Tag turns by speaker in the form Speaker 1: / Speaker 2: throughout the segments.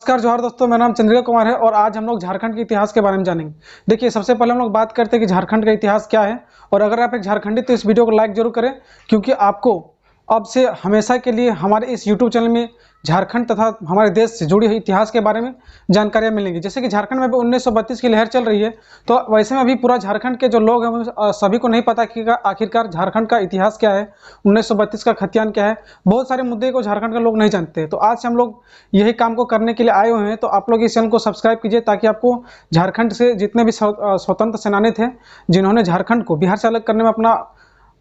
Speaker 1: नमस्कार जोहार दोस्तों, मेरा नाम चंद्रिका कुमार है और आज हम लोग झारखंड के इतिहास के बारे में जानेंगे। देखिए, सबसे पहले हम लोग बात करते हैं कि झारखंड का इतिहास क्या है। और अगर आप एक झारखंडी तो इस वीडियो को लाइक जरूर करें, क्योंकि आपको अब से हमेशा के लिए हमारे इस यूट्यूब चैनल में झारखंड तथा हमारे देश से जुड़ी हुई इतिहास के बारे में जानकारियाँ मिलेंगी। जैसे कि झारखंड में अभी 1932 की लहर चल रही है, तो वैसे में अभी पूरा झारखंड के जो लोग हैं सभी को नहीं पता कि आखिरकार झारखंड का इतिहास क्या है, 1932 का खतियान क्या है। बहुत सारे मुद्दे को झारखंड के लोग नहीं जानते। तो आज हम लोग यही काम को करने के लिए आए हुए हैं। तो आप लोग इस चैनल को सब्सक्राइब कीजिए, ताकि आपको झारखंड से जितने भी स्वतंत्र सेनानी थे जिन्होंने झारखंड को बिहार से अलग करने में अपना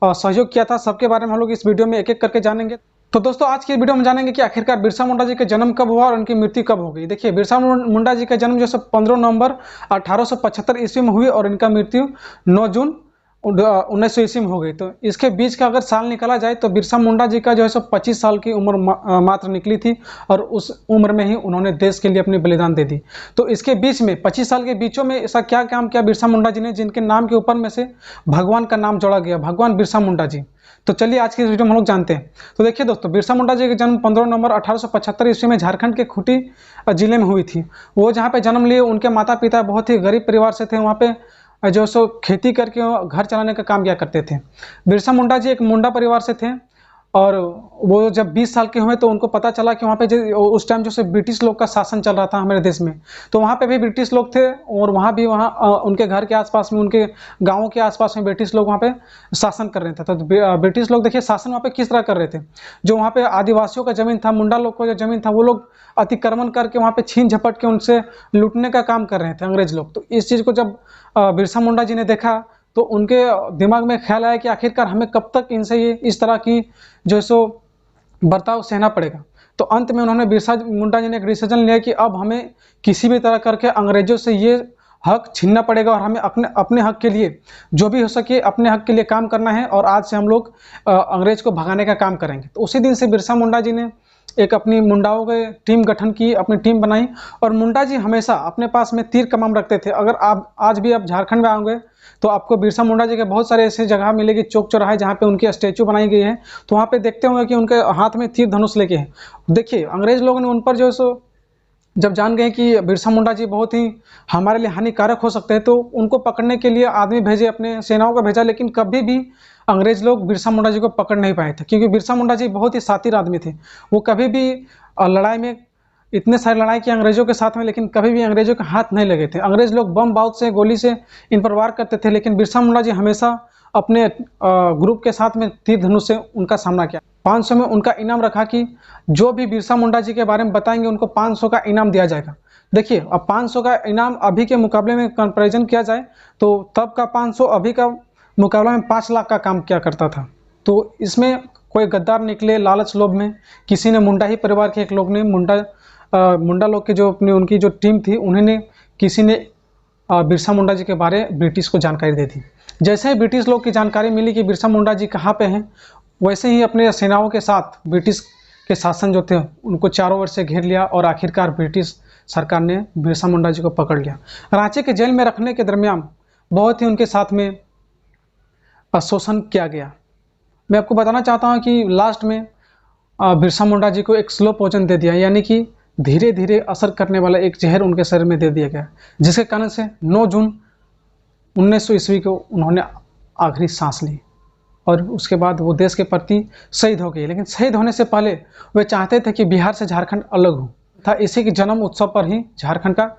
Speaker 1: सहयोग किया था, सबके बारे में हम लोग इस वीडियो में एक एक करके जानेंगे। तो दोस्तों, आज की वीडियो में जानेंगे कि आखिरकार बिरसा मुंडा जी का जन्म कब हुआ और उनकी मृत्यु कब हो गई। देखिए, बिरसा मुंडा जी का जन्म जो 15 नवंबर 1875 ईस्वी में हुई और इनका मृत्यु 9 जून 1900 ईस्वी में हो गई। तो इसके बीच का अगर साल निकाला जाए तो बिरसा मुंडा जी का जो है 25 साल की उम्र मात्र निकली थी, और उस उम्र में ही उन्होंने देश के लिए अपनी बलिदान दे दी। तो इसके बीच में 25 साल के बीचों में ऐसा क्या काम किया बिरसा मुंडा जी ने, जिनके नाम के ऊपर में से भगवान का नाम जोड़ा गया, भगवान बिरसा मुंडा जी। तो चलिए आज की इस वीडियो में हम लोग जानते हैं। तो देखिए दोस्तों, बिरसा मुंडा जी का जन्म 15 नवंबर 1875 ईस्वी में झारखंड के खूंटी जिले में हुई थी। वो जहाँ पे जन्म लिए, उनके माता पिता बहुत ही गरीब परिवार से थे। वहाँ पे जो सो खेती करके घर चलाने का काम किया करते थे। बिरसा मुंडा जी एक मुंडा परिवार से थे, और वो जब 20 साल के हुए तो उनको पता चला कि वहाँ पे उस टाइम जो से ब्रिटिश लोग का शासन चल रहा था हमारे देश में। तो वहाँ पे भी ब्रिटिश लोग थे, और वहाँ भी उनके घर के आसपास में, उनके गाँवों के आसपास में ब्रिटिश लोग वहाँ पे शासन कर रहे थे। तो ब्रिटिश लोग देखिए शासन वहाँ पे किस तरह कर रहे थे। जो वहाँ पे आदिवासियों का जमीन था, मुंडा लोग का जो जमीन था, वो लोग अतिक्रमण करके वहाँ पे छीन झपट के उनसे लूटने का काम कर रहे थे अंग्रेज लोग। तो इस चीज़ को जब बिरसा मुंडा जी ने देखा, तो उनके दिमाग में ख्याल आया कि आखिरकार हमें कब तक इनसे ये इस तरह की जो सो बर्ताव सहना पड़ेगा। तो अंत में उन्होंने बिरसा मुंडा जी ने एक डिसीजन लिया कि अब हमें किसी भी तरह करके अंग्रेजों से ये हक छीनना पड़ेगा, और हमें अपने हक के लिए जो भी हो सके अपने हक के लिए काम करना है। और आज से हम लोग अंग्रेज को भगाने का काम करेंगे। तो उसी दिन से बिरसा मुंडा जी ने एक अपनी मुंडाओं के टीम गठन की, अपनी टीम बनाई। और मुंडा जी हमेशा अपने पास में तीर कमान रखते थे। अगर आप आज भी आप झारखंड में आओगे तो आपको बिरसा मुंडा जी के बहुत सारे ऐसे जगह मिलेगी, चौक चौराहे, जहाँ पे उनकी स्टैचू बनाई गई है। तो वहाँ पे देखते होंगे कि उनके हाथ में तीर धनुष लेके हैं। देखिए, अंग्रेज लोगों ने उन पर जो सो जब जान गए कि बिरसा मुंडा जी बहुत ही हमारे लिए हानिकारक हो सकते हैं, तो उनको पकड़ने के लिए आदमी भेजे, अपने सेनाओं को भेजा। लेकिन कभी भी अंग्रेज लोग बिरसा मुंडा जी को पकड़ नहीं पाए थे, क्योंकि बिरसा मुंडा जी बहुत ही शातिर आदमी थे। वो कभी भी लड़ाई में इतने सारे लड़ाई की अंग्रेजों के साथ में, लेकिन कभी भी अंग्रेजों के हाथ नहीं लगे थे। अंग्रेज लोग बम बारूद से, गोली से इन पर वार करते थे, लेकिन बिरसा मुंडा जी हमेशा अपने ग्रुप के साथ में तीर धनुष से उनका सामना किया। 500 में उनका इनाम रखा कि जो भी बिरसा मुंडा जी के बारे में बताएंगे उनको 500 का इनाम दिया जाएगा। देखिए, अब 500 का इनाम अभी के मुकाबले में कंपैरिजन किया जाए तो तब का 500 अभी का मुकाबला में 5 लाख का काम किया करता था। तो इसमें कोई गद्दार निकले लालच लोभ में, किसी ने मुंडा ही परिवार के एक लोग ने मुंडा लोग के जो अपनी उनकी जो टीम थी, उन्होंने किसी ने बिरसा मुंडा जी के बारे ब्रिटिश को जानकारी दे दी। जैसे ही ब्रिटिश लोग की जानकारी मिली कि बिरसा मुंडा जी कहाँ पे हैं, वैसे ही अपने सेनाओं के साथ ब्रिटिश के शासन जो थे उनको चारों ओर से घेर लिया, और आखिरकार ब्रिटिश सरकार ने बिरसा मुंडा जी को पकड़ लिया। रांची के जेल में रखने के दरमियान बहुत ही उनके साथ में शोषण किया गया। मैं आपको बताना चाहता हूँ कि लास्ट में बिरसा मुंडा जी को एक स्लो पॉइजन दे दिया, यानी कि धीरे धीरे असर करने वाला एक जहर उनके शरीर में दे दिया गया, जिसके कारण से 9 जून 1900 ईस्वी को उन्होंने आखिरी सांस ली। और उसके बाद वो देश के प्रति शहीद हो गए। लेकिन शहीद होने से पहले वे चाहते थे कि बिहार से झारखंड अलग हो था। इसी के जन्म उत्सव पर ही झारखंड का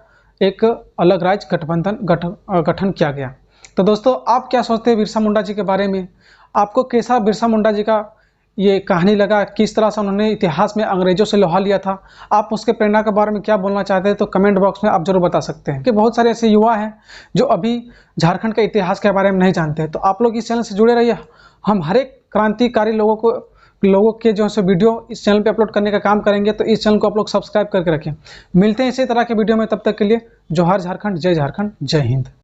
Speaker 1: एक अलग राज्य गठबंधन गठन किया गया। तो दोस्तों, आप क्या सोचते हैं बिरसा मुंडा जी के बारे में? आपको कैसा बिरसा मुंडा जी का ये कहानी लगा? किस तरह से उन्होंने इतिहास में अंग्रेजों से लोहा लिया था? आप उसके प्रेरणा के बारे में क्या बोलना चाहते हैं? तो कमेंट बॉक्स में आप जरूर बता सकते हैं। कि बहुत सारे ऐसे युवा हैं जो अभी झारखंड के इतिहास के बारे में नहीं जानते। तो आप लोग इस चैनल से जुड़े रहिए। हम हर एक क्रांतिकारी लोगों के जो है वीडियो इस चैनल पे अपलोड करने का काम करेंगे। तो इस चैनल को आप लोग सब्सक्राइब करके रखें। मिलते हैं इसी तरह के वीडियो में, तब तक के लिए जोहार झारखंड, जय झारखंड, जय हिंद।